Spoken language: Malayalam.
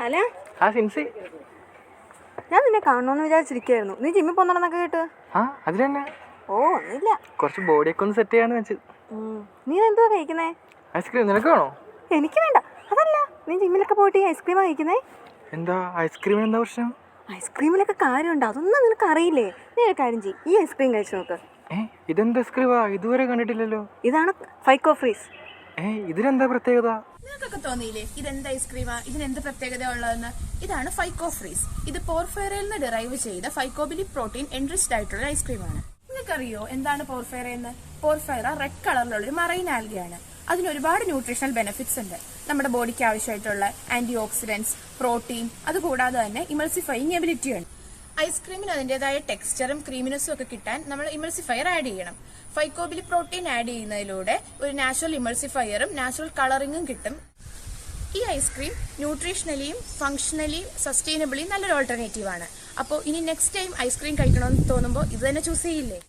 അല്ല ആ സിൻസി, ഞാൻ നിന്നെ കാണണമെന്ന് വിചാരിച്ചിരിക്കുകയായിരുന്നു. നീ ജിമ്മിൽ പോകുന്നുണ്ടെന്നൊക്കെ കേട്ട്. ആ അതിൽ തന്നെ ഓ ഒന്നുമില്ല, കുറച്ച് ബോഡിയൊക്കെ ഒന്ന് സെറ്റ് ചെയ്യാന്ന് വെച്ച്. നീ എന്തുവാ കഴിക്കുന്നേ? ഐസ്ക്രീം നിനക്ക് വേണോ? എനിക്ക് വേണ്ട. അതല്ല, നീ ജിമ്മിലൊക്കെ പോയിട്ട് ഈ ഐസ്ക്രീമാണ് കഴിക്കുന്നേ. എന്താ ഐസ്ക്രീമിന് എന്താ പ്രശ്നം? ഐസ്ക്രീമിലൊക്കെ കാര്യമുണ്ട്, അതൊന്നും നിനക്ക് അറിയില്ലേ? നീ ഒരു കാര്യം ചെയ്യ്, ഈ ഐസ്ക്രീം കഴിച്ചു നോക്ക്. ഇതെന്ത് ഐസ്ക്രീമാ? ഇതുവരെ കണ്ടിട്ടില്ലല്ലോ. ഇതാണ് ഫൈക്കോ ഫ്രീസ്. ഇതിനെന്താ പ്രത്യേകത? നിങ്ങൾക്കൊക്കെ തോന്നിയില്ലേ ഇതെന്ത് ഐസ്ക്രീമാ, ഇതിനെന്ത് പ്രത്യേകത ഉള്ളതെന്ന്? ഇതാണ് ഫൈക്കോ ഫ്രീസ്. ഇത് പോർഫെറയിൽ നിന്ന് ഡിറൈവ് ചെയ്ത ഫൈക്കോബിലി പ്രോട്ടീൻ എൻറിച്ച്ഡ് ആയിട്ടുള്ള ഐസ്ക്രീമാണ്. നിങ്ങൾക്കറിയോ എന്താണ് പോർഫെറ എന്ന്? പോർഫെറ റെഡ് കളറിലുള്ള ഒരു മറൈൻ ആൽഗയാണ്. അതിന് ഒരുപാട് ന്യൂട്രീഷണൽ ബെനിഫിറ്റ്സ് ഉണ്ട്. നമ്മുടെ ബോഡിക്ക് ആവശ്യമായിട്ടുള്ള ആന്റി ഓക്സിഡൻസ്, പ്രോട്ടീൻ, അതുകൂടാതെ തന്നെ ഇമൾസിഫയിങ് എബിലിറ്റിയുണ്ട്. ഐസ്ക്രീമിന് അതിൻ്റെതായ ടെക്സ്ചറും ക്രീമിനെസ്സും ഒക്കെ കിട്ടാൻ നമ്മൾ ഇമൾസിഫയർ ആഡ് ചെയ്യണം. ഫൈക്കോബിലി പ്രോട്ടീൻ ആഡ് ചെയ്യുന്നതിലൂടെ ഒരു നാച്ചുറൽ ഇമൾസിഫയറും നാച്ചുറൽ കളറിങ്ങും കിട്ടും. ഈ ഐസ്ക്രീം ന്യൂട്രീഷണലിയും ഫങ്ഷണലിയും സസ്റ്റൈനബിളിയും നല്ലൊരു ഓൾട്ടർനേറ്റീവ് ആണ്. അപ്പോൾ ഇനി നെക്സ്റ്റ് ടൈം ഐസ്ക്രീം കഴിക്കണമെന്ന് തോന്നുമ്പോൾ ഇത് തന്നെ ചൂസ് ചെയ്യില്ലേ?